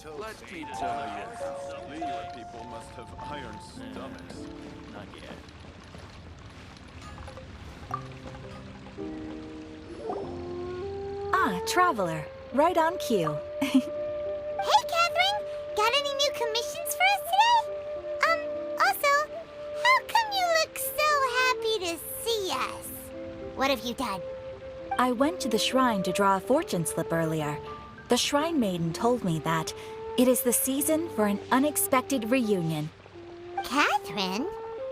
Let's keep Yes. Leeward people must have iron stomachs. Not yet. Ah, traveler. Right on cue. Hey, Catherine! Got any new commissions for us today? Also, how come you look so happy to see us? What have you done? I went to the shrine to draw a fortune slip earlier. The shrine maiden told me that it is the season for an unexpected reunion. Catherine?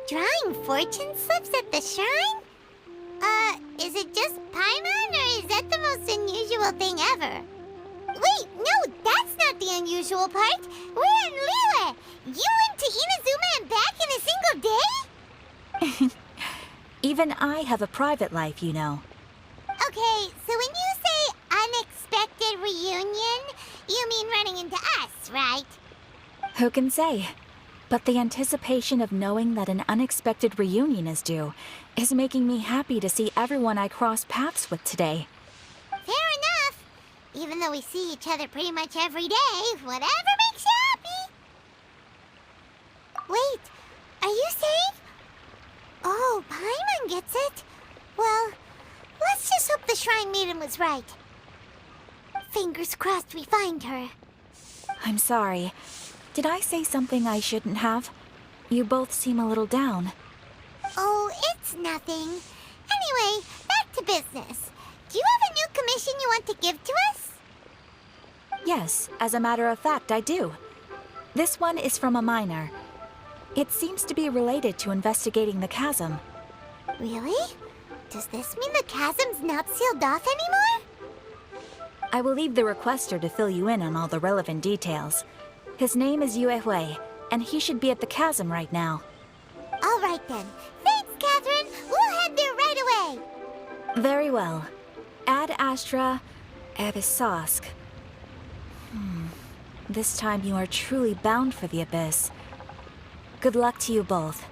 Drawing fortune slips at the shrine? Is it just Paimon, or is that the most unusual thing ever? Wait, no, that's not the unusual part. We're in Liyue. You went to Inazuma and back in a single day? Even I have a private life, you know. Okay, so when you say unexpected reunion, you mean running into us, right? Who can say? But the anticipation of knowing that an unexpected reunion is due is making me happy to see everyone I cross paths with today. Fair enough. Even though we see each other pretty much every day, whatever makes you happy. Wait, are you saying? Oh, Paimon gets it. Well, let's just hope the Shrine Maiden was right. Fingers crossed we find her. I'm sorry. Did I say something I shouldn't have? You both seem a little down. Oh, it's nothing. Anyway, back to business. Do you have a new commission you want to give to us? Yes, as a matter of fact, I do. This one is from a miner. It seems to be related to investigating the chasm. Really? Does this mean the chasm's not sealed off anymore? I will leave the requester to fill you in on all the relevant details. His name is Yue Hui, and he should be at the chasm right now. All right then. Thanks, Catherine. We'll head there right away. Very well. Ad Astra Abyssosque. This time you are truly bound for the abyss. Good luck to you both.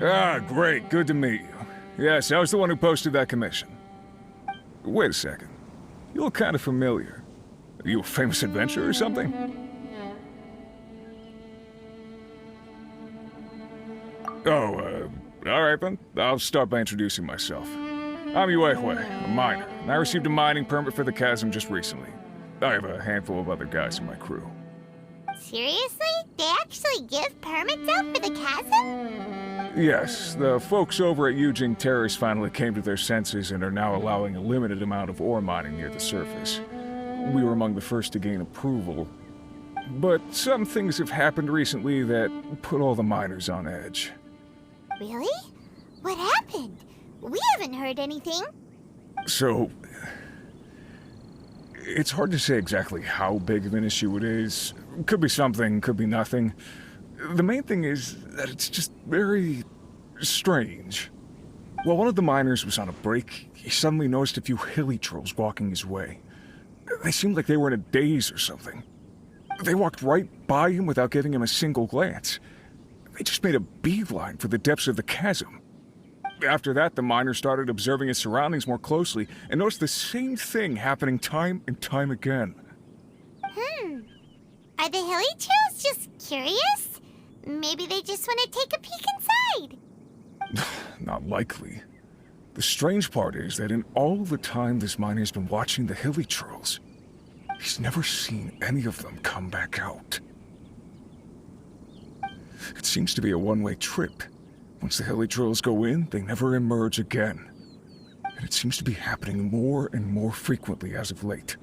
Ah, great. Good to meet you. Yes, I was the one who posted that commission. Wait a second. You look kind of familiar. Are you a famous adventurer or something? Oh, alright then. I'll start by introducing myself. I'm Yuehue, a miner, and I received a mining permit for the chasm just recently. I have a handful of other guys in my crew. Seriously? They actually give permits out for the chasm? Yes, the folks over at Yujing Terrace finally came to their senses and are now allowing a limited amount of ore mining near the surface. We were among the first to gain approval, but some things have happened recently that put all the miners on edge. Really? What happened? We haven't heard anything. So, it's hard to say exactly how big of an issue it is. Could be something, could be nothing. The main thing is that it's just very strange. While one of the miners was on a break, he suddenly noticed a few hilly trolls walking his way. They seemed like they were in a daze or something. They walked right by him without giving him a single glance. They just made a beeline for the depths of the chasm. After that, the miner started observing his surroundings more closely and noticed the same thing happening time and time again. Are the hilly trolls just curious? Maybe they just want to take a peek inside. Not likely. The strange part is that in all the time this miner's been watching the hilly trolls, he's never seen any of them come back out. It seems to be a one-way trip. Once the hilly trolls go in, they never emerge again. And it seems to be happening more and more frequently as of late.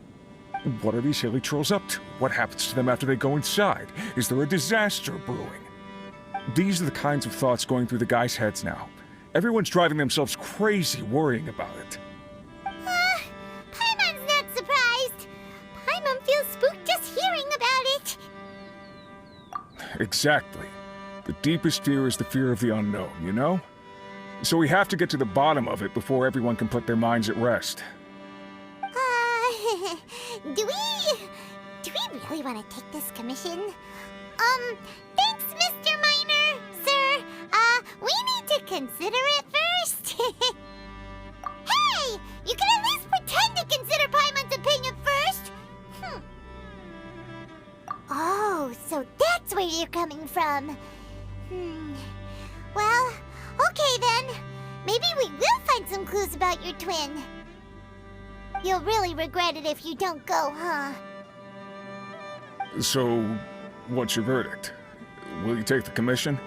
What are these hilly trolls up to? What happens to them after they go inside? Is there a disaster brewing? These are the kinds of thoughts going through the guys' heads now. Everyone's driving themselves crazy worrying about it. Paimon's not surprised. Paimon feels spooked just hearing about it. Exactly. The deepest fear is the fear of the unknown, you know? So we have to get to the bottom of it before everyone can put their minds at rest. Do we really want to take this commission? Thanks, Mr. Miner, sir. We need to consider it first. Hey! You can at least pretend to consider Paimon's opinion first! Oh, so that's where you're coming from. Well, okay then. Maybe we will find some clues about your twin. You'll really regret it if you don't go, huh? So, what's your verdict? Will you take the commission?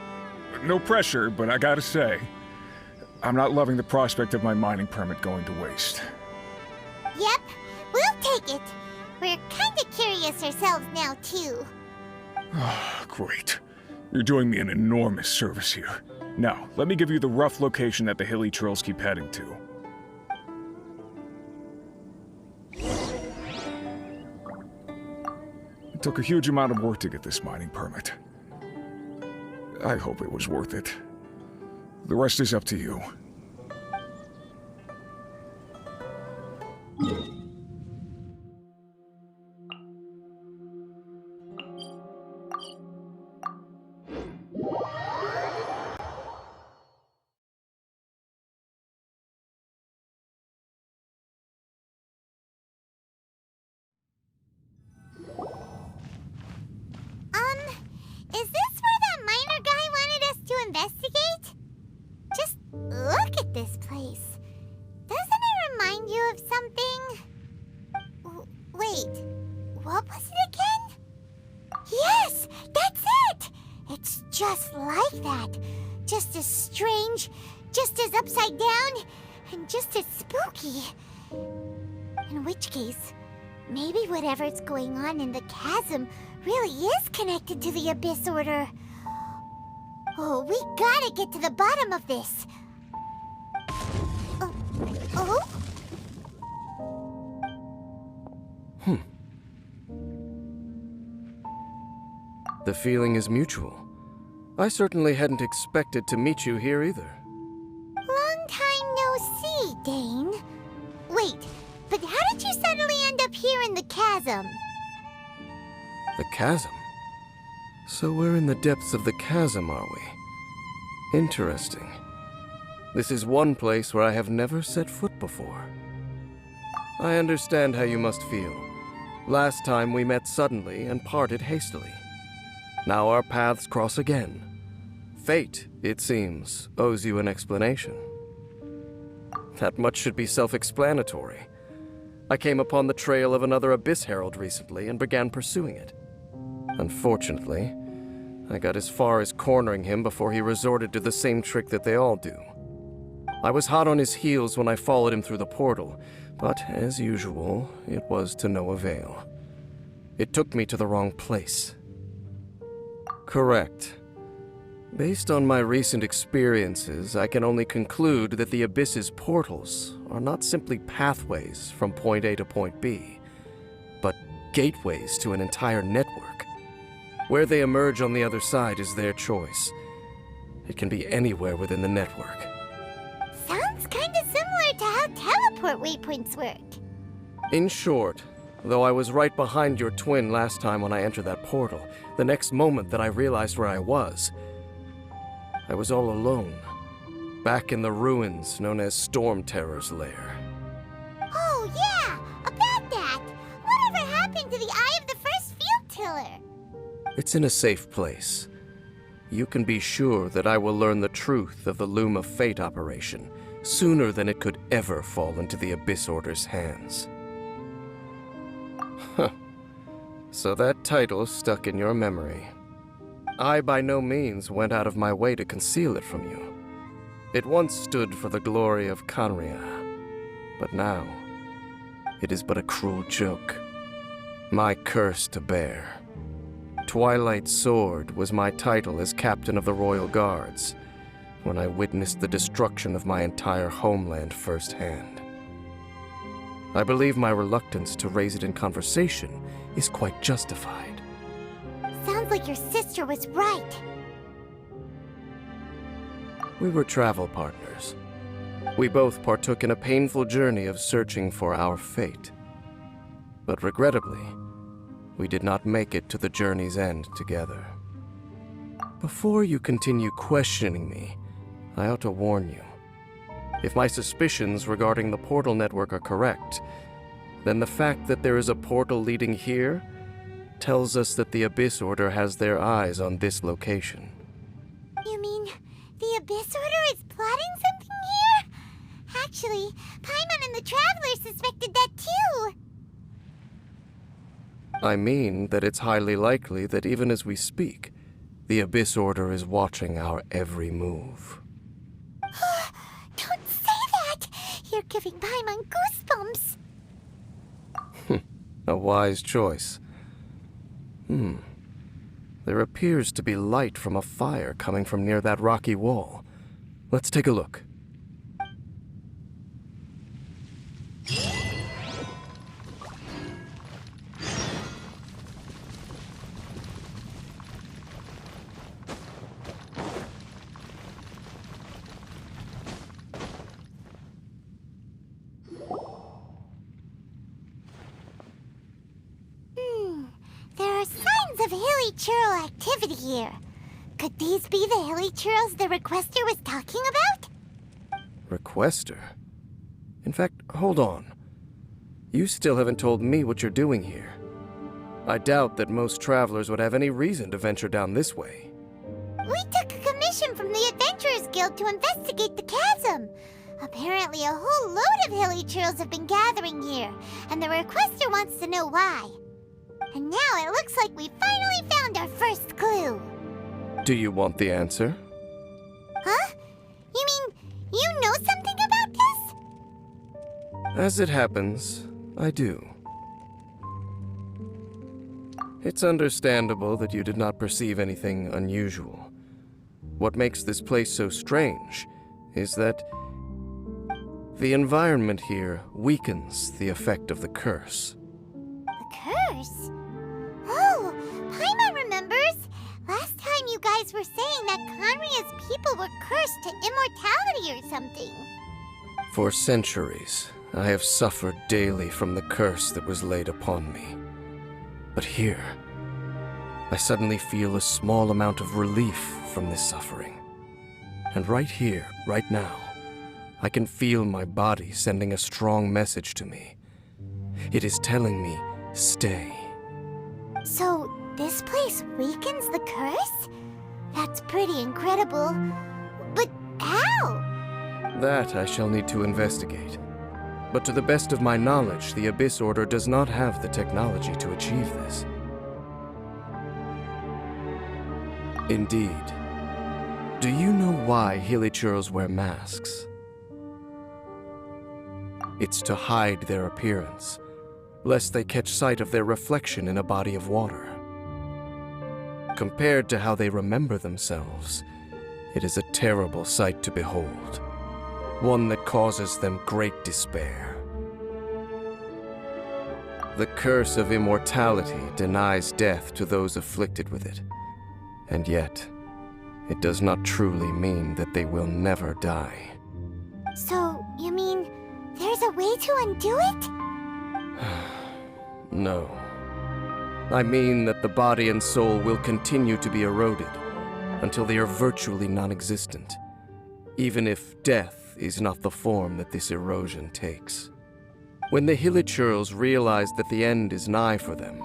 No pressure, but I gotta say, I'm not loving the prospect of my mining permit going to waste. Yep, we'll take it. We're kinda curious ourselves now, too. Great. You're doing me an enormous service here. Now, let me give you the rough location that the hilly trolls keep heading to. It took a huge amount of work to get this mining permit. I hope it was worth it. The rest is up to you. Is this where that miner guy wanted us to investigate? Just look at this place. Doesn't it remind you of something? Wait, what was it again? Yes, that's it! It's just like that. Just as strange, just as upside down, and just as spooky. In which case, maybe whatever's going on in the chasm really is connected to the Abyss Order. Oh, we gotta get to the bottom of this. Oh? The feeling is mutual. I certainly hadn't expected to meet you here either. Long time no see, Dane. Wait, but how did you suddenly end up here in the chasm? The chasm? So we're in the depths of the chasm, are we? Interesting. This is one place where I have never set foot before. I understand how you must feel. Last time we met suddenly and parted hastily. Now our paths cross again. Fate, it seems, owes you an explanation. That much should be self-explanatory. I came upon the trail of another Abyss Herald recently and began pursuing it. Unfortunately, I got as far as cornering him before he resorted to the same trick that they all do. I was hot on his heels when I followed him through the portal, but as usual, it was to no avail. It took me to the wrong place. Correct. Based on my recent experiences, I can only conclude that the Abyss's portals are not simply pathways from point A to point B, but gateways to an entire network. Where they emerge on the other side is their choice. It can be anywhere within the network. Sounds kinda similar to how teleport waypoints work. In short, though I was right behind your twin last time when I entered that portal, the next moment that I realized where I was all alone, back in the ruins known as Storm Terror's lair. Oh yeah, about that! Whatever happened to the Eye of the First Field Tiller? It's in a safe place. You can be sure that I will learn the truth of the Loom of Fate operation sooner than it could ever fall into the Abyss Order's hands. Huh. So that title stuck in your memory. I by no means went out of my way to conceal it from you. It once stood for the glory of Canria, but now it is but a cruel joke. My curse to bear. Twilight Sword was my title as captain of the Royal Guards when I witnessed the destruction of my entire homeland firsthand. I believe my reluctance to raise it in conversation is quite justified. Sounds like your sister was right. We were travel partners. We both partook in a painful journey of searching for our fate. But regrettably, we did not make it to the journey's end together. Before you continue questioning me, I ought to warn you. If my suspicions regarding the portal network are correct, then the fact that there is a portal leading here tells us that the Abyss Order has their eyes on this location. You mean the Abyss Order is plotting something here? Actually, Paimon and the Traveler suspected that too. I mean that it's highly likely that even as we speak, the Abyss Order is watching our every move. Don't say that! You're giving Paimon goosebumps. A wise choice. There appears to be light from a fire coming from near that rocky wall. Let's take a look. There are signs of hilly churl activity here. Could these be the hilly churls the requester was talking about? Requester? In fact, hold on. You still haven't told me what you're doing here. I doubt that most travelers would have any reason to venture down this way. We took a commission from the Adventurers Guild to investigate the chasm. Apparently a whole load of hilly churls have been gathering here, and the requester wants to know why. And now it looks like we finally found our first clue. Do you want the answer? Huh? You mean you know something about this? As it happens, I do. It's understandable that you did not perceive anything unusual. What makes this place so strange is that the environment here weakens the effect of the curse. The curse? Oh, Paimon remembers. Last time you guys were saying that Conria's people were cursed to immortality or something. For centuries, I have suffered daily from the curse that was laid upon me. But here, I suddenly feel a small amount of relief from this suffering. And right here, right now, I can feel my body sending a strong message to me. It is telling me stay. So, this place weakens the curse? That's pretty incredible. But how? That I shall need to investigate. But to the best of my knowledge, the Abyss Order does not have the technology to achieve this. Indeed. Do you know why Hilichurls wear masks? It's to hide their appearance, lest they catch sight of their reflection in a body of water. Compared to how they remember themselves, it is a terrible sight to behold, one that causes them great despair. The curse of immortality denies death to those afflicted with it, and yet, it does not truly mean that they will never die. So, you mean there's a way to undo it? No. I mean that the body and soul will continue to be eroded until they are virtually non-existent, even if death is not the form that this erosion takes. When the Hilichurls realize that the end is nigh for them,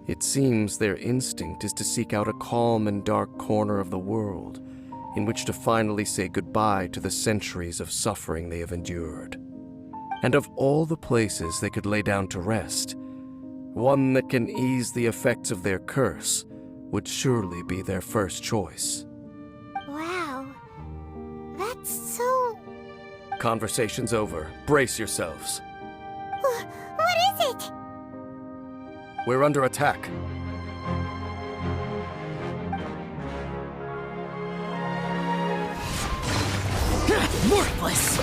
it seems their instinct is to seek out a calm and dark corner of the world in which to finally say goodbye to the centuries of suffering they have endured. And of all the places they could lay down to rest, one that can ease the effects of their curse would surely be their first choice. Wow. That's so... Conversation's over. Brace yourselves. What is it? We're under attack. Worthless!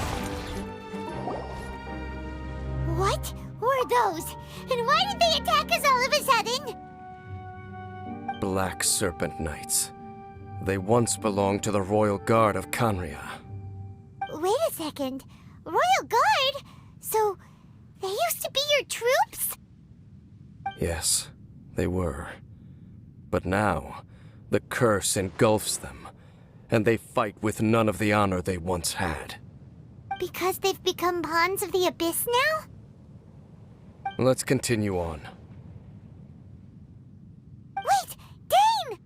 What were those? And why did they attack us all of a sudden? Black Serpent Knights. They once belonged to the Royal Guard of Khanria. Wait a second. Royal Guard? So, they used to be your troops? Yes, they were. But now, the curse engulfs them, and they fight with none of the honor they once had. Because they've become pawns of the Abyss now? Let's continue on. Wait! Dane!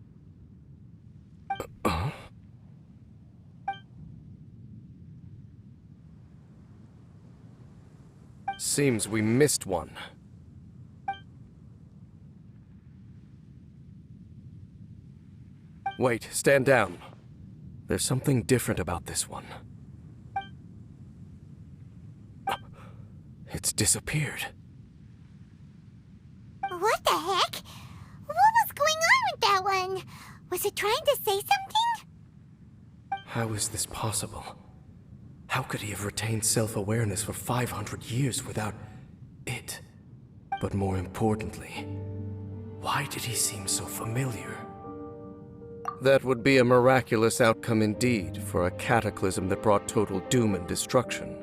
Seems we missed one. Wait, stand down. There's something different about this one. It's disappeared. What the heck? What was going on with that one? Was it trying to say something? How is this possible? How could he have retained self-awareness for 500 years without it? But more importantly, why did he seem so familiar? That would be a miraculous outcome indeed for a cataclysm that brought total doom and destruction.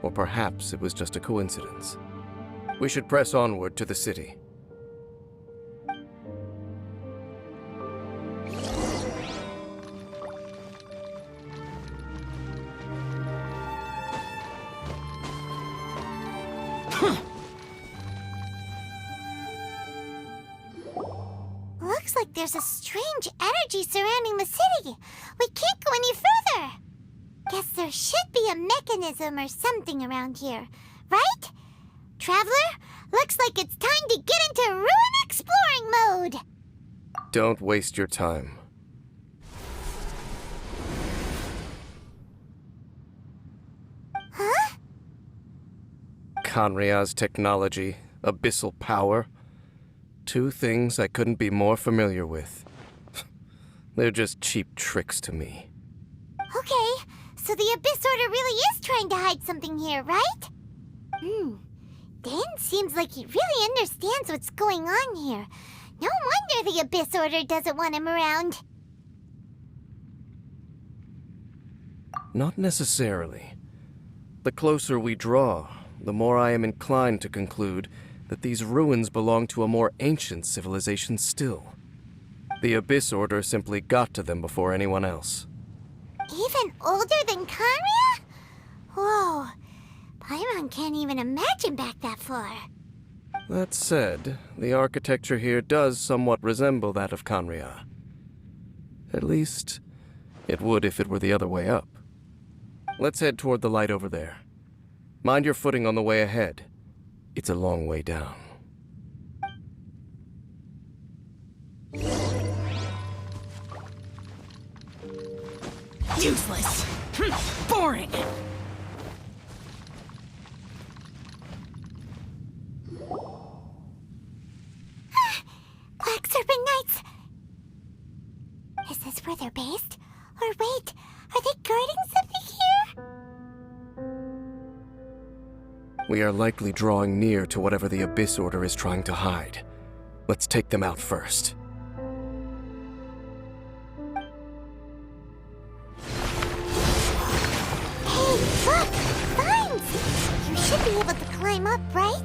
Or perhaps it was just a coincidence. We should press onward to the city. Looks like there's a strange energy surrounding the city. We can't go any further. Guess there should be a mechanism or something around here, right? Traveler, looks like it's time to get into ruin exploring mode. Don't waste your time. Huh? Khanria's technology, abyssal power. Two things I couldn't be more familiar with. They're just cheap tricks to me. Okay, so the Abyss Order really is trying to hide something here, right? Dane seems like he really understands what's going on here. No wonder the Abyss Order doesn't want him around. Not necessarily. The closer we draw, the more I am inclined to conclude that these ruins belong to a more ancient civilization still. The Abyss Order simply got to them before anyone else. Even older than Khanria? Whoa. Paimon can't even imagine back that far. That said, the architecture here does somewhat resemble that of Kanria. At least, it would if it were the other way up. Let's head toward the light over there. Mind your footing on the way ahead. It's a long way down. Useless. Boring. Black Serpent Knights! Is this where they're based? Or wait, are they guarding something here? We are likely drawing near to whatever the Abyss Order is trying to hide. Let's take them out first. Hey, look! Vines! You should be able to climb up, right?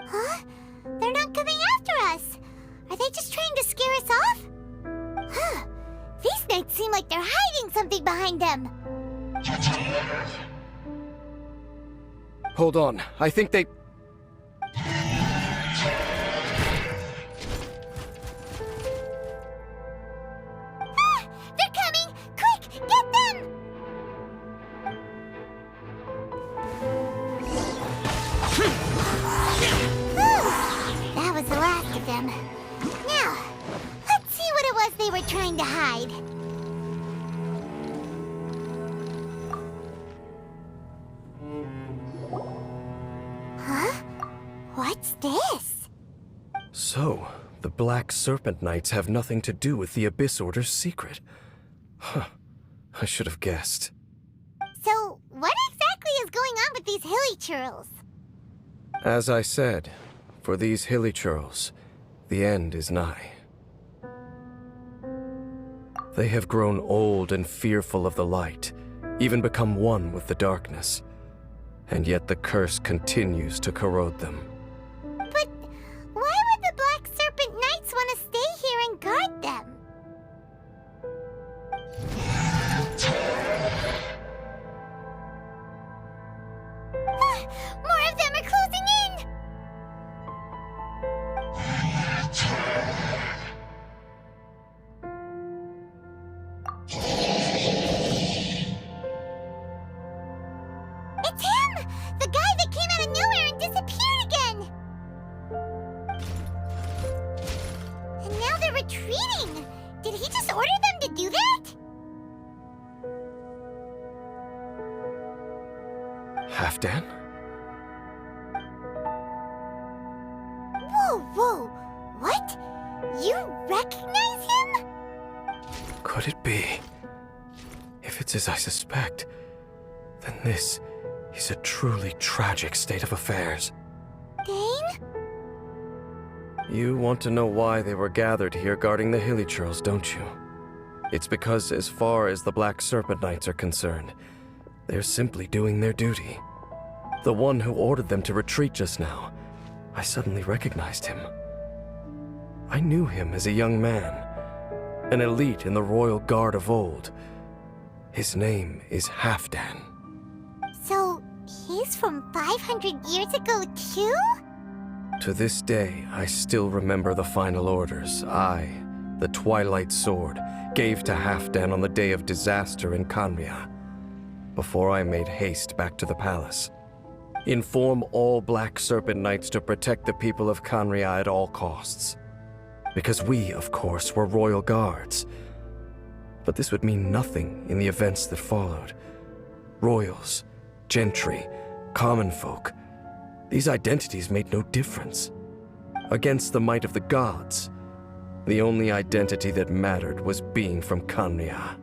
Huh? They're not coming after us! Are they just trying to scare us off? Huh. These knights seem like they're hiding something behind them. Hold on, I think they... Ah! They're coming! Quick, get them! That was the last of them. Now, let's see what it was they were trying to hide. Huh? What's this? So, the Black Serpent Knights have nothing to do with the Abyss Order's secret. Huh. I should have guessed. So, what exactly is going on with these hilly churls? As I said, for these hilly churls, the end is nigh. They have grown old and fearful of the light, even become one with the darkness. And yet the curse continues to corrode them. But why would the Black Serpent Knights want to stay here and guard them? More of them are closing in! It's him! The guy that came out of nowhere and disappeared again! And now they're retreating! Did he just order them to do that? Halfdan? Whoa! What? You recognize him? Could it be? If it's as I suspect, then this is a truly tragic state of affairs. Dane? You want to know why they were gathered here guarding the hilly churls, don't you? It's because as far as the Black Serpent Knights are concerned, they're simply doing their duty. The one who ordered them to retreat just now, I suddenly recognized him. I knew him as a young man, an elite in the royal guard of old. His name is Halfdan. So, he's from 500 years ago too? To this day, I still remember the final orders I, the Twilight Sword, gave to Halfdan on the day of disaster in Kanria, before I made haste back to the palace. Inform all Black Serpent Knights to protect the people of Kanria at all costs. Because we, of course, were royal guards. But this would mean nothing in the events that followed. Royals, gentry, common folk, these identities made no difference. Against the might of the gods, the only identity that mattered was being from Kanria.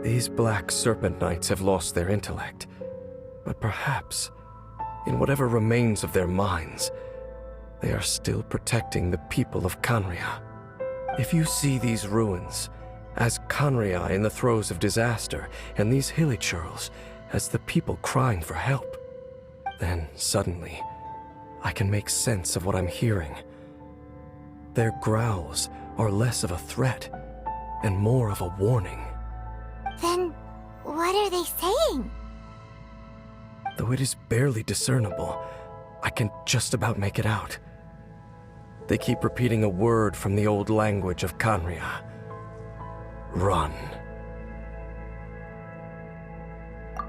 These Black Serpent Knights have lost their intellect, but perhaps, in whatever remains of their minds, they are still protecting the people of Khaenri'ah. If you see these ruins as Khaenri'ah in the throes of disaster, and these hilichurls as the people crying for help, then suddenly I can make sense of what I'm hearing. Their growls are less of a threat and more of a warning. Then, what are they saying? Though it is barely discernible, I can just about make it out. They keep repeating a word from the old language of Khaenri'ah. Run.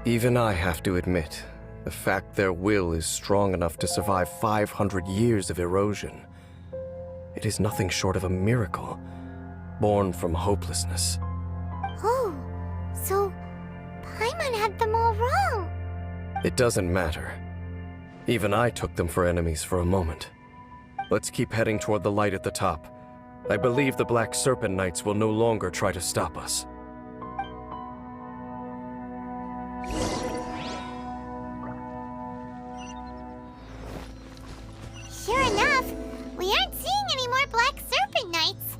Even I have to admit, the fact their will is strong enough to survive 500 years of erosion, it is nothing short of a miracle, born from hopelessness. Oh, so Paimon had them all wrong. It doesn't matter. Even I took them for enemies for a moment. Let's keep heading toward the light at the top. I believe the Black Serpent Knights will no longer try to stop us. Sure enough, we aren't seeing any more Black Serpent Knights.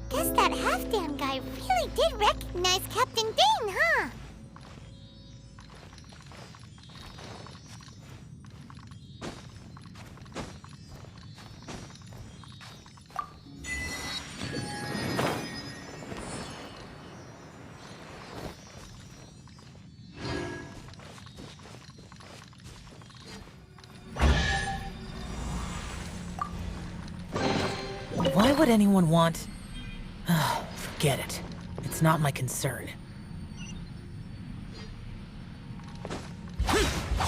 Guess that half-damn guy really did recognize Captain Dane, huh? Why would anyone want... Forget it. It's not my concern.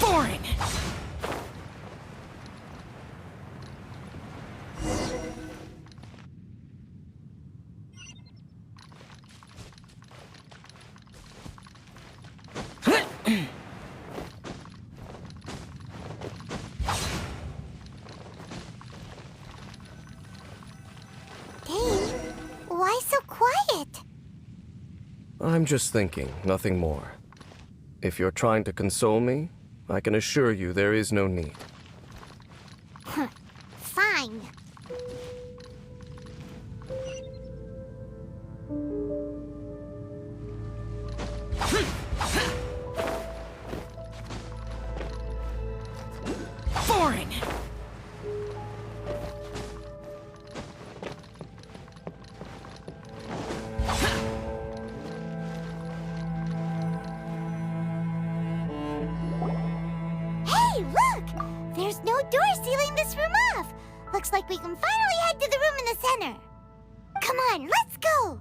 Boring! Dane, why so quiet? I'm just thinking, nothing more. If you're trying to console me, I can assure you there is no need. Fine. Boring! Hey, look! There's no door sealing this room off. Looks like we can finally head to the room in the center. Come on, let's go!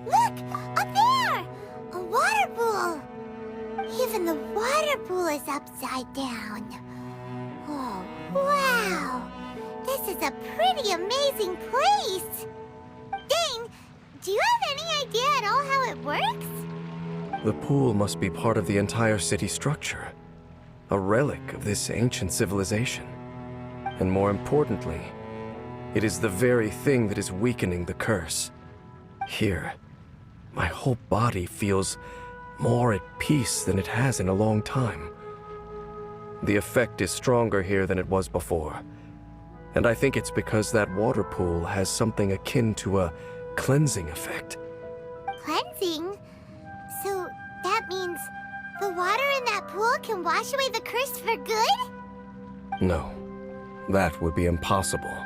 Look! Up there! A water pool! Even the water pool is upside down. Oh, wow! This is a pretty amazing place! Dane, do you have any idea at all how it works? The pool must be part of the entire city structure, a relic of this ancient civilization. And more importantly, it is the very thing that is weakening the curse. Here, my whole body feels more at peace than it has in a long time. The effect is stronger here than it was before, and I think it's because that water pool has something akin to a cleansing effect. Cleansing? So that means the water in that pool can wash away the curse for good? No, that would be impossible.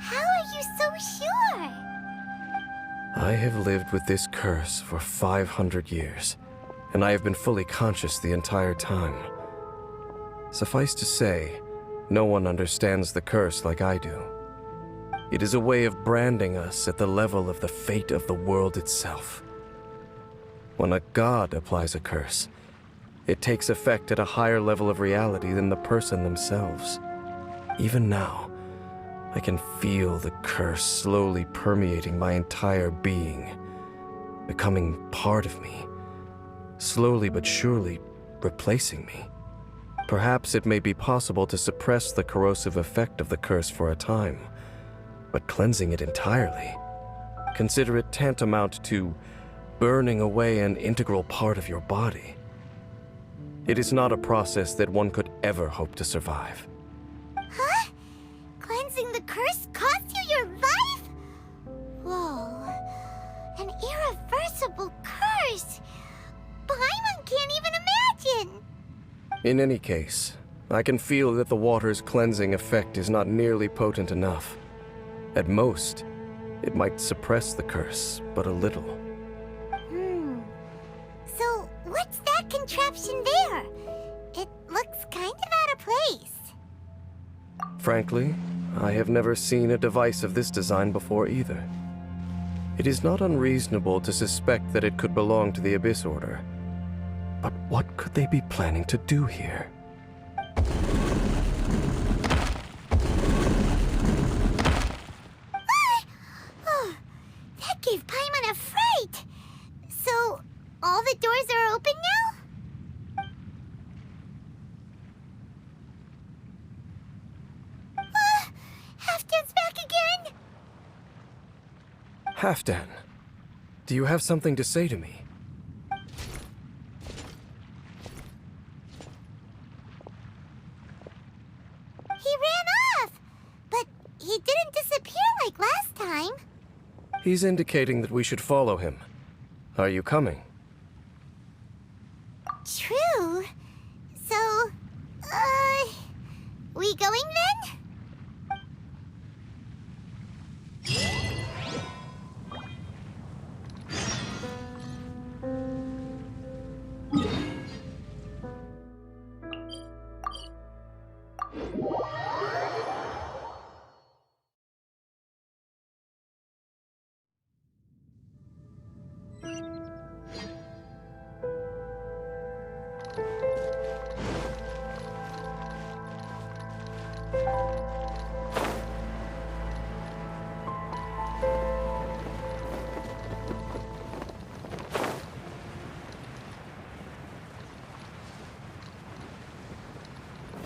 How are you so sure? I have lived with this curse for 500 years, and I have been fully conscious the entire time. Suffice to say, no one understands the curse like I do. It is a way of branding us at the level of the fate of the world itself. When a god applies a curse, it takes effect at a higher level of reality than the person themselves. Even now, I can feel the curse slowly permeating my entire being, becoming part of me, slowly but surely replacing me. Perhaps it may be possible to suppress the corrosive effect of the curse for a time, but cleansing it entirely, consider it tantamount to burning away an integral part of your body. It is not a process that one could ever hope to survive. Huh? Cleansing the curse cost you your life? Whoa. An irreversible curse. Paimon can't even imagine. In any case, I can feel that the water's cleansing effect is not nearly potent enough. At most, it might suppress the curse, but a little. So, what's that contraption there? It looks kind of out of place. Frankly, I have never seen a device of this design before either. It is not unreasonable to suspect that it could belong to the Abyss Order. But what could they be planning to do here? Oh, that gave Paimon a fright. So, all the doors are open now? Halfdan's back again! Halfdan, do you have something to say to me? He ran off! But he didn't disappear like last time. He's indicating that we should follow him. Are you coming? True. So, we going then?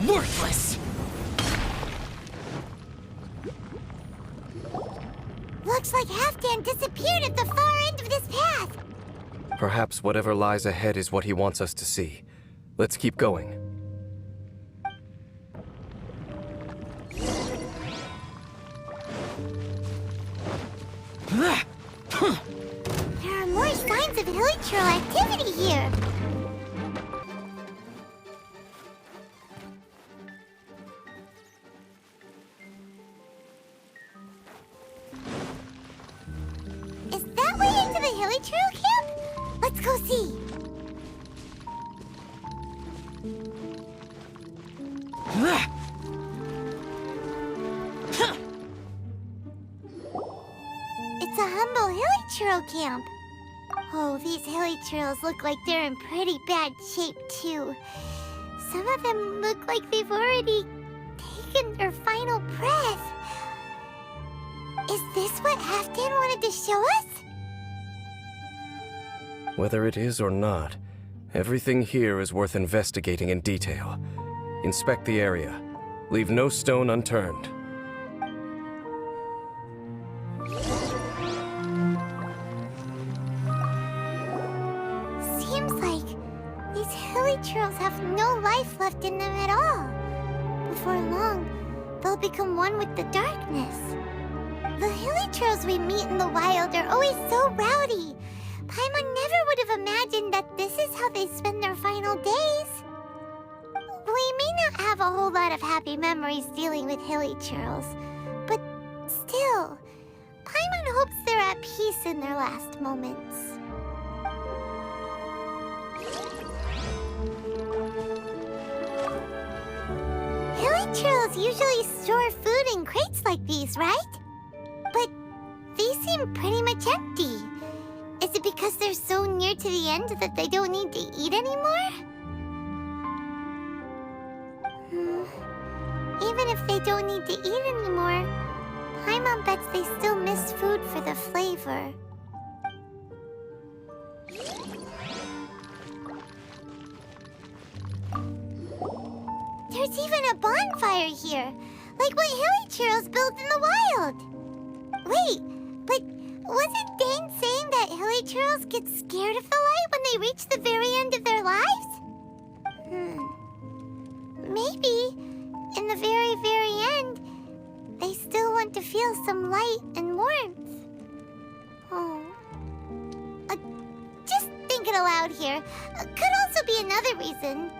Worthless! Looks like Halfdan disappeared at the far end of this path. Perhaps whatever lies ahead is what he wants us to see. Let's keep going. There are more signs of hilichurl activity here. Is that way into the hilichurl camp? Let's go see. It's a humble hilichurl camp. Oh, these hilichurls look like they're in pretty bad shape, too. Some of them look like they've already taken their final breath. Is this what Halfdan wanted to show us? Whether it is or not, everything here is worth investigating in detail. Inspect the area. Leave no stone unturned. Seems like these hilichurls have no life left in them at all. Before long, they'll become one with the darkness. The hilichurls we meet in the wild are always so rowdy. Paimon never would have imagined that this is how they spend their final days. We may not have a whole lot of happy memories dealing with hilichurls, but still, Paimon hopes they're at peace in their last moments. Hilichurls usually store food in crates like these, right? But these seem pretty much empty. Is it because they're so near to the end that they don't need to eat anymore? Even if they don't need to eat anymore, Paimon bets they still miss food for the flavor. fire here, like what hilly churros build in the wild. Wait, but wasn't Dane saying that hilly churros get scared of the light when they reach the very end of their lives? Maybe, in the very, very end, they still want to feel some light and warmth. Oh. Just thinking aloud here. Could also be another reason.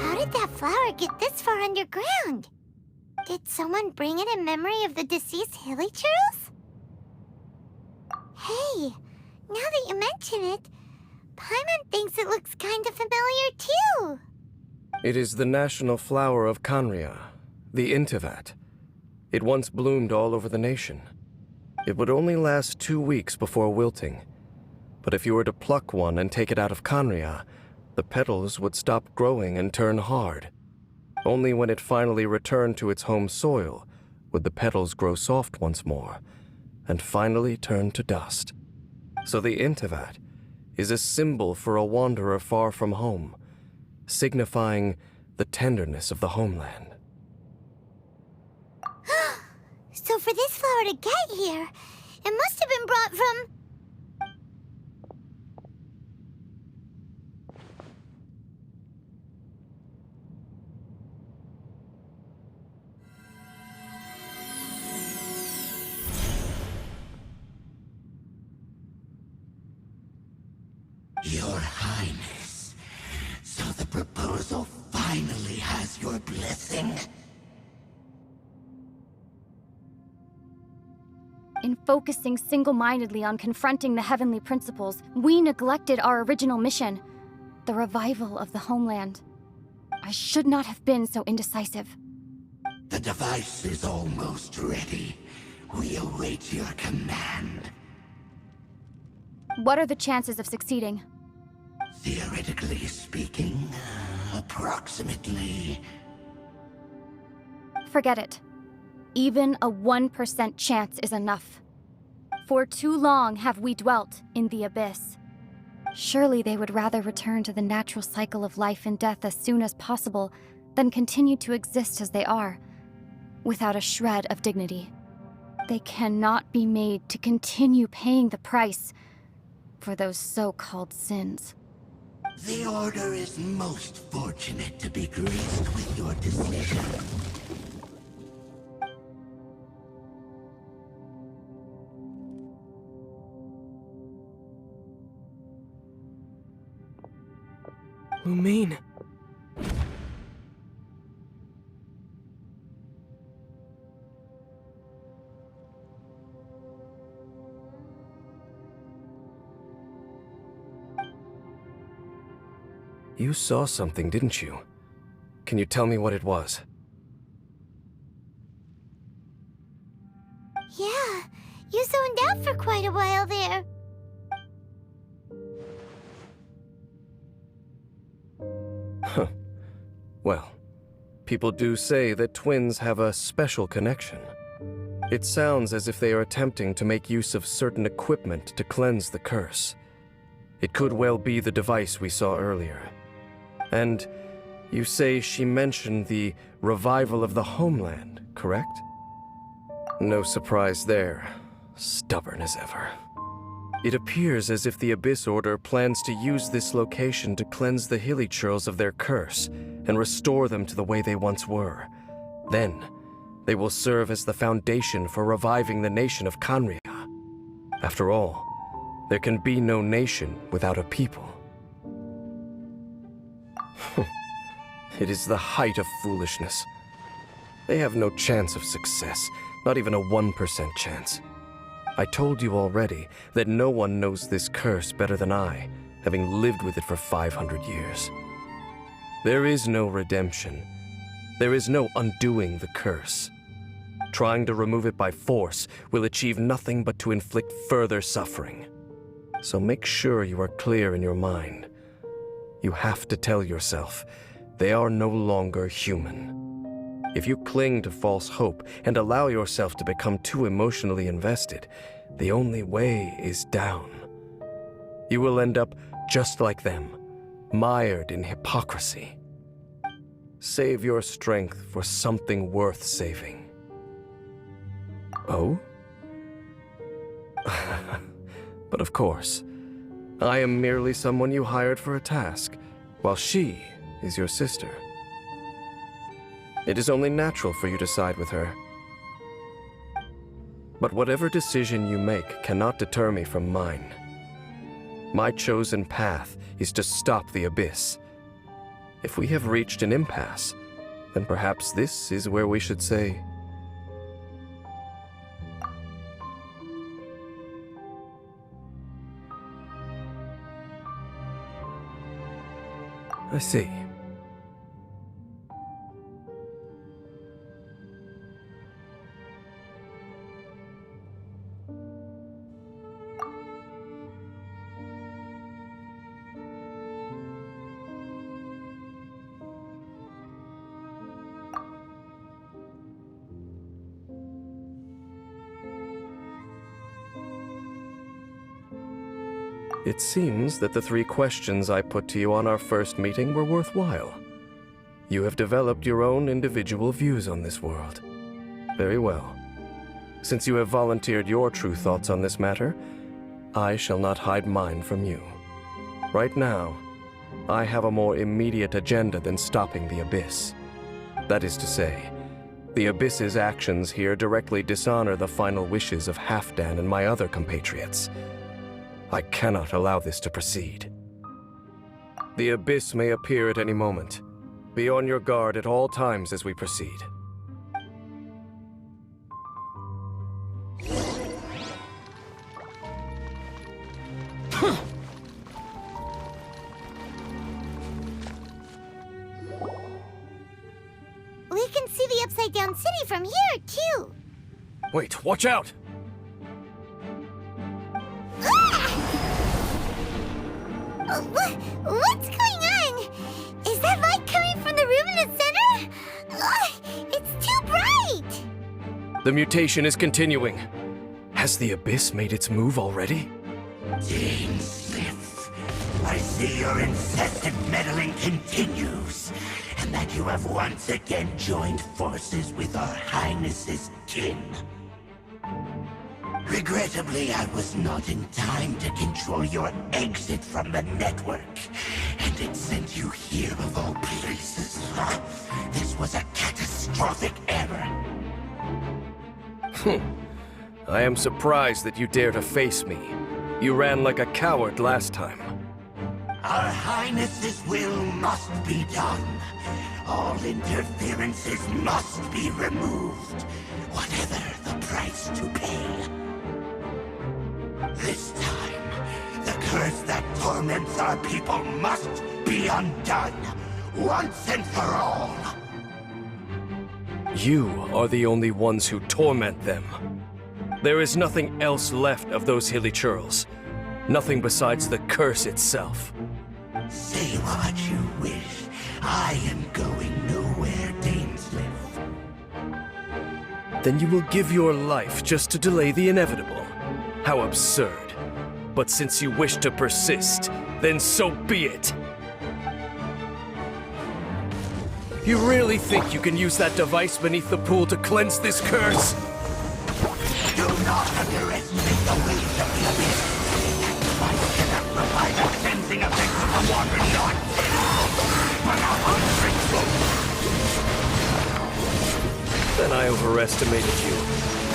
How did that flower get this far underground? Did someone bring it in memory of the deceased hilly churros? Hey, now that you mention it, Paimon thinks it looks kind of familiar too. It is the national flower of Khaenri'ah, the Intivat. It once bloomed all over the nation. It would only last 2 weeks before wilting. But if you were to pluck one and take it out of Khaenri'ah, the petals would stop growing and turn hard. Only when it finally returned to its home soil would the petals grow soft once more, and finally turn to dust. So the Intivat is a symbol for a wanderer far from home, signifying the tenderness of the homeland. So for this flower to get here, it must have been brought from... Your Highness, so the proposal finally has your blessing? In focusing single-mindedly on confronting the heavenly principles, we neglected our original mission, the revival of the homeland. I should not have been so indecisive. The device is almost ready. We await your command. What are the chances of succeeding? Theoretically speaking, approximately. Forget it. Even a 1% chance is enough. For too long have we dwelt in the abyss. Surely they would rather return to the natural cycle of life and death as soon as possible than continue to exist as they are, without a shred of dignity. They cannot be made to continue paying the price for those so-called sins. The Order is most fortunate to be graced with your decision. Lumine. You saw something, didn't you? Can you tell me what it was? Yeah, you zoned out for quite a while there. Huh. Well, people do say that twins have a special connection. It sounds as if they are attempting to make use of certain equipment to cleanse the curse. It could well be the device we saw earlier. And you say she mentioned the revival of the homeland, correct? No surprise there. Stubborn as ever. It appears as if the Abyss Order plans to use this location to cleanse the hilly churls of their curse and restore them to the way they once were. Then, they will serve as the foundation for reviving the nation of Khaenri'ah. After all, there can be no nation without a people. It is the height of foolishness. They have no chance of success, not even a 1% chance. I told you already that no one knows this curse better than I, having lived with it for 500 years. There is no redemption. There is no undoing the curse. Trying to remove it by force will achieve nothing but to inflict further suffering. So make sure you are clear in your mind. You have to tell yourself they are no longer human. If you cling to false hope and allow yourself to become too emotionally invested, the only way is down. You will end up just like them, mired in hypocrisy. Save your strength for something worth saving. Oh? But of course, I am merely someone you hired for a task, while she is your sister. It is only natural for you to side with her. But whatever decision you make cannot deter me from mine. My chosen path is to stop the abyss. If we have reached an impasse, then perhaps this is where we should say... I see. It seems that the 3 questions I put to you on our first meeting were worthwhile. You have developed your own individual views on this world. Very well. Since you have volunteered your true thoughts on this matter, I shall not hide mine from you. Right now, I have a more immediate agenda than stopping the Abyss. That is to say, the Abyss's actions here directly dishonor the final wishes of Halfdan and my other compatriots. I cannot allow this to proceed. The Abyss may appear at any moment. Be on your guard at all times as we proceed. We can see the Upside Down City from here, too. Wait, watch out! What's going on? Is that light coming from the room in the center? It's too bright! The mutation is continuing. Has the Abyss made its move already? Dean Smith, I see your incessant meddling continues, and that you have once again joined forces with our Highness's kin. Regrettably, I was not in time to control your exit from the network, and it sent you here of all places. This was a catastrophic error. I am surprised that you dare to face me. You ran like a coward last time. Our Highness's will must be done. All interferences must be removed, whatever the price to pay. This time, the curse that torments our people must be undone, once and for all. You are the only ones who torment them. There is nothing else left of those hilly churls. Nothing besides the curse itself. Say what you wish. I am going nowhere, Dainsleif. Then you will give your life just to delay the inevitable. How absurd. But since you wish to persist, then so be it. You really think you can use that device beneath the pool to cleanse this curse? Do not underestimate the waves of the abyss. I cannot provide a cleansing effect of the water not but a hundredfold. Then I overestimated you.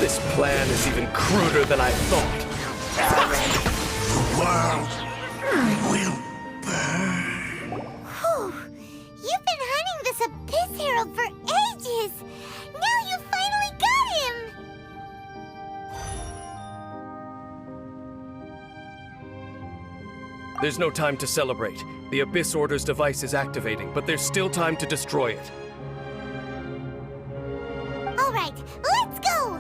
This plan is even cruder than I thought. The world will burn. Whew. You've been hunting this Abyss Herald for ages. Now you finally got him. There's no time to celebrate. The Abyss Order's device is activating, but there's still time to destroy it. All right, let's go.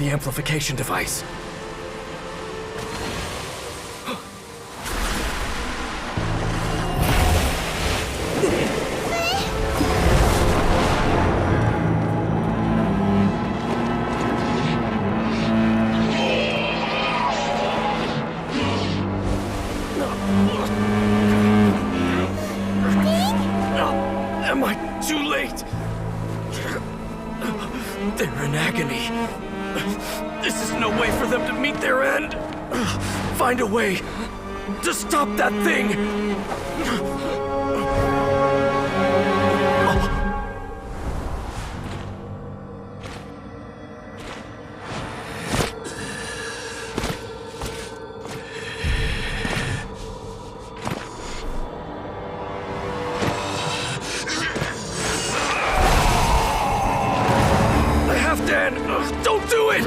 the amplification device. Am I too late? They're in agony. This is no way for them to meet their end. Find a way to stop that thing. Don't do it!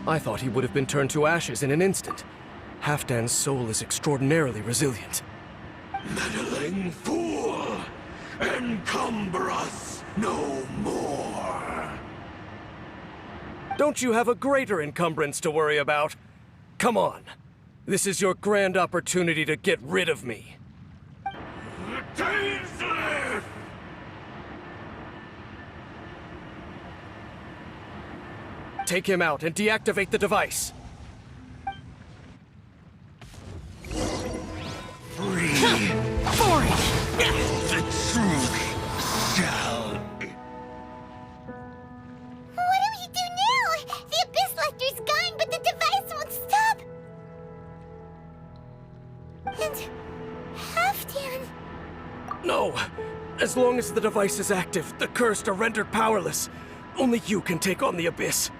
I thought he would have been turned to ashes in an instant. Halfdan's soul is extraordinarily resilient. Meddling fool! Encumber us no more! Don't you have a greater encumbrance to worry about? Come on. This is your grand opportunity to get rid of me. Tasteless! Take him out and deactivate the device. Free! The truth shall... What do we do now? The Abyss Lecter's gone, but the device won't stop. And... Halfdan... No! As long as the device is active, the cursed are rendered powerless. Only you can take on the Abyss.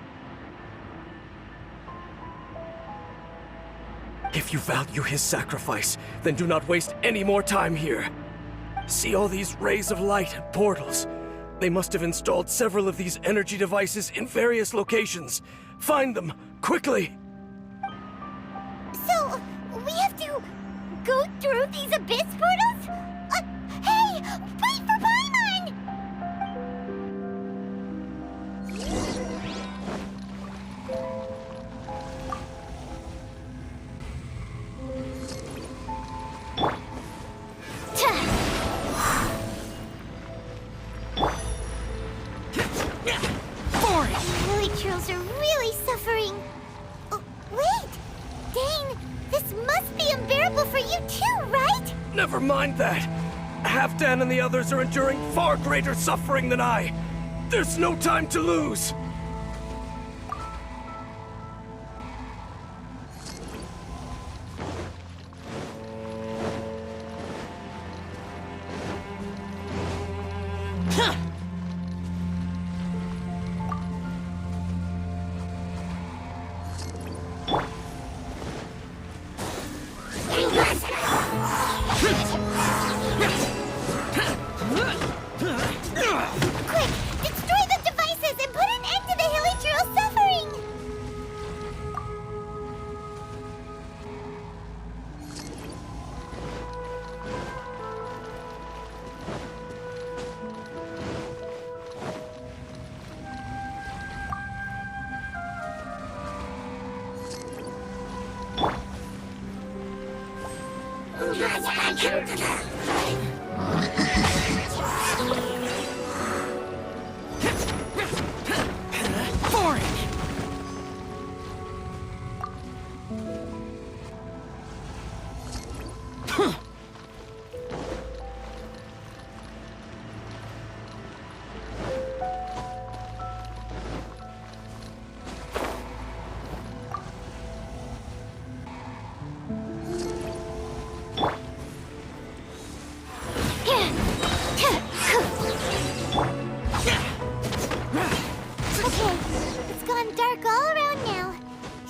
If you value his sacrifice, then do not waste any more time here. See all these rays of light and portals? They must have installed several of these energy devices in various locations. Find them, quickly! So, we have to go through these Abyss portals? Hey! Wait for Paimon! Are really suffering. Oh, wait! Dane, this must be unbearable for you too, right? Never mind that. Halfdan and the others are enduring far greater suffering than I. There's no time to lose.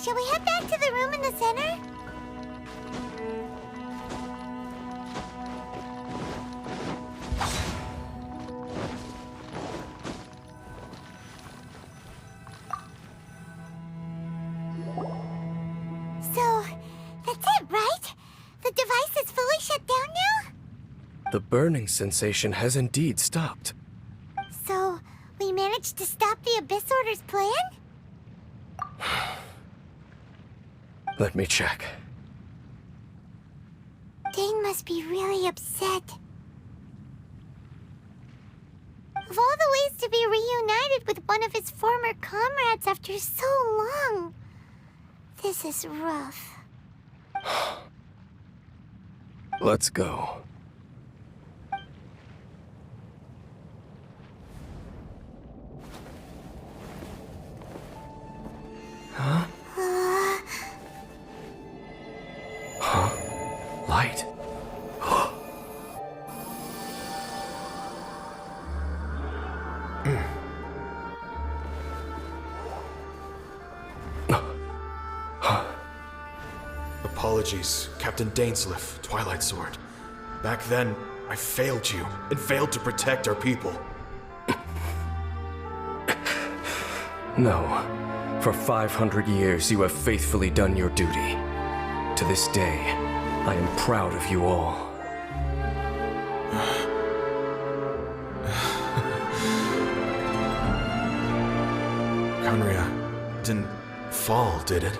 Shall we head back to the room in the center? So, that's it, right? The device is fully shut down now? The burning sensation has indeed stopped. So, we managed to stop the Abyss Order's plan? Let me check. Dane must be really upset. Of all the ways to be reunited with one of his former comrades after so long, this is rough. Let's go. Huh? Huh? Light? Apologies, Captain Dainsleif, Twilight Sword. Back then, I failed you, and failed to protect our people. No. For 500 years, you have faithfully done your duty. To this day, I am proud of you all. Conria didn't fall, did it?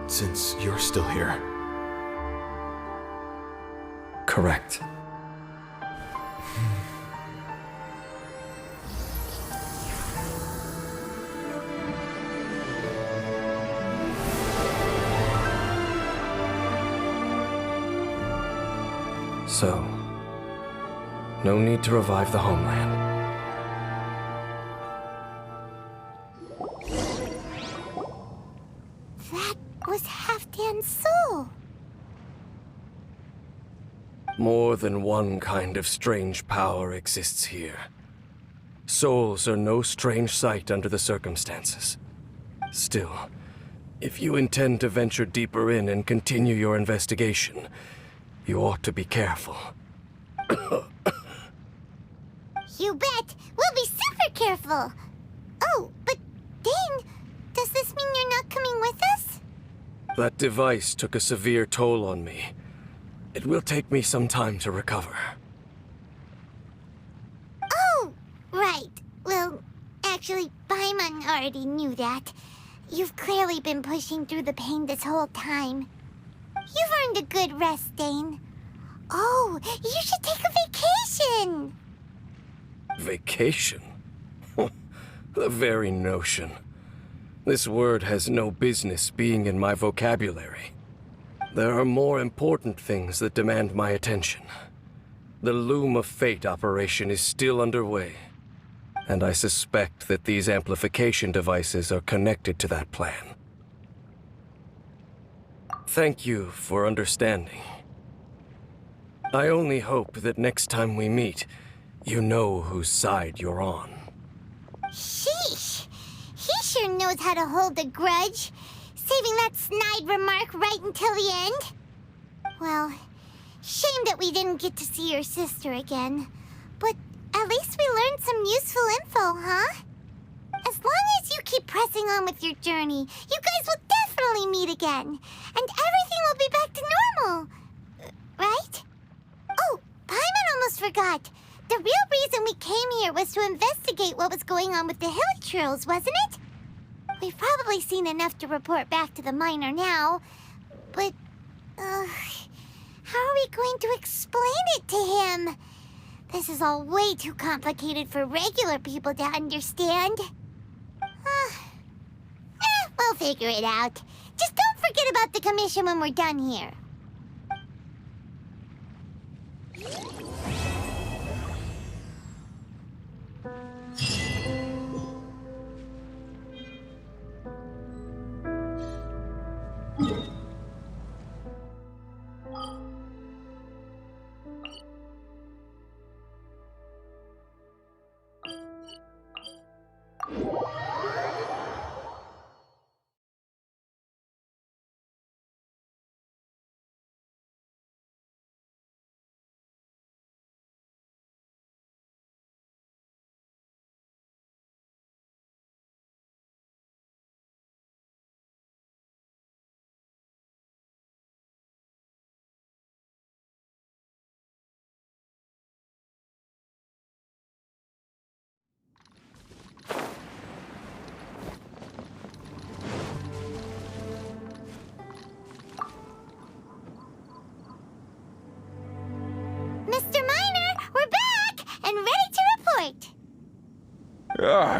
Since you're still here. Correct. So, no need to revive the homeland. That was Halfdan's soul. More than one kind of strange power exists here. Souls are no strange sight under the circumstances. Still, if you intend to venture deeper in and continue your investigation, you ought to be careful. You bet! We'll be super careful! Oh, but Dane, does this mean you're not coming with us? That device took a severe toll on me. It will take me some time to recover. Oh, right. Well, actually, Paimon already knew that. You've clearly been pushing through the pain this whole time. You've earned a good rest, Dane. Oh, you should take a vacation! Vacation? The very notion. This word has no business being in my vocabulary. There are more important things that demand my attention. The Loom of Fate operation is still underway, and I suspect that these amplification devices are connected to that plan. Thank you for understanding. I only hope that next time we meet, you know whose side you're on. Sheesh! He sure knows how to hold a grudge, saving that snide remark right until the end. Well, shame that we didn't get to see your sister again. But at least we learned some useful info, huh? As long as you keep pressing on with your journey, you guys will definitely meet again. And everything will be back to normal. Right? Oh, Paimon almost forgot. The real reason we came here was to investigate what was going on with the Hilichurls, wasn't it? We've probably seen enough to report back to the miner now. But, how are we going to explain it to him? This is all way too complicated for regular people to understand. We'll figure it out. Just don't forget about the commission when we're done here.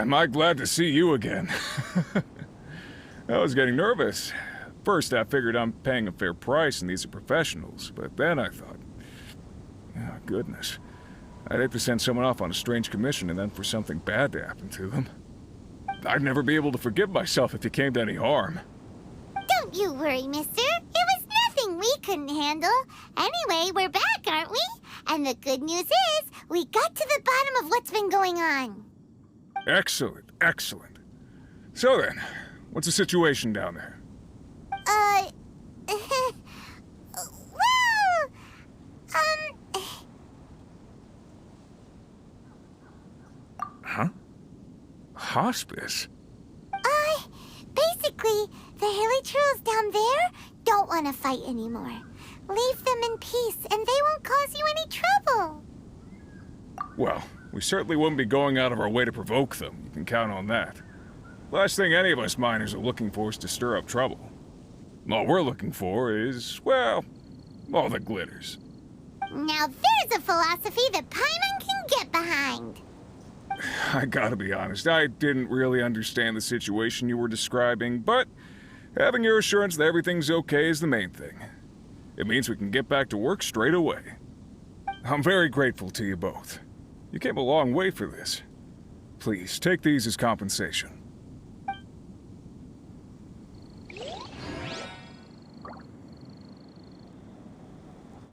Am I glad to see you again? I was getting nervous. First, I figured I'm paying a fair price and these are professionals, but then I thought, oh, goodness. I'd hate to send someone off on a strange commission and then for something bad to happen to them. I'd never be able to forgive myself if it came to any harm. Don't you worry, mister. It was nothing we couldn't handle. Anyway, we're back, aren't we? And the good news is, we got to the bottom of what's been going on. Excellent, excellent. So then, what's the situation down there? Huh? Hospice? Basically, the hilly trolls down there don't want to fight anymore. Leave them in peace, and they won't cause you any trouble. Well, we certainly wouldn't be going out of our way to provoke them. You can count on that. Last thing any of us miners are looking for is to stir up trouble. All we're looking for is, well, all the glitters. Now there's a philosophy that Paimon can get behind. I gotta be honest, I didn't really understand the situation you were describing, but having your assurance that everything's okay is the main thing. It means we can get back to work straight away. I'm very grateful to you both. You came a long way for this. Please, take these as compensation.